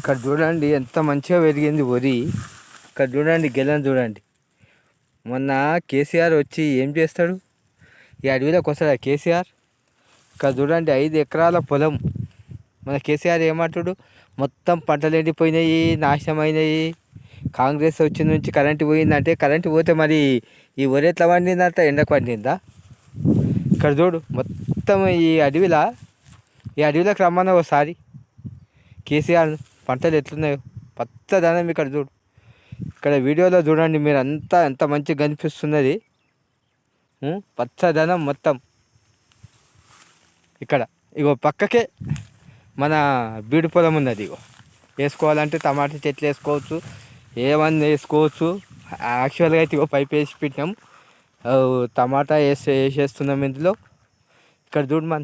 ఇక్కడ చూడండి ఎంత మంచిగా పెరిగింది వరి. ఇక్కడ చూడండి గెలను చూడండి. మొన్న కేసీఆర్ వచ్చి ఏం చేస్తాడు? ఈ అడవిలోకి వస్తాడా కేసీఆర్? ఇక్కడ చూడండి 5 ఎకరాల పొలం. మన కేసీఆర్ ఏమంటాడు? మొత్తం పంటలు ఎండిపోయినాయి, నాశనం అయినాయి. కాంగ్రెస్ వచ్చిన నుంచి కరెంటు పోయిందంటే, కరెంటు పోతే మరి ఈ వరి ఎట్లా పండిందంట? ఎండకు పండిందా? ఇక్కడ చూడు మొత్తం ఈ అడవిలోకి రమ్మన్నా ఒకసారి కేసీఆర్. పంటలు ఎట్లున్నాయో పచ్చదనం ఇక్కడ చూడు. ఇక్కడ వీడియోలో చూడండి మీరు, అంతా ఎంత మంచిగా కనిపిస్తున్నది. పచ్చదనం మొత్తం. ఇక్కడ ఇగో పక్కకే మన బీడు పొలం ఉన్నది. ఇగో వేసుకోవాలంటే టమాటా చెట్లు వేసుకోవచ్చు, ఏమన్నా వేసుకోవచ్చు. యాక్చువల్గా అయితే ఇగో పైపు వేసి పెట్టినాం, టమాటా వేసేస్తున్నాం ఇందులో. ఇక్కడ చూడు మన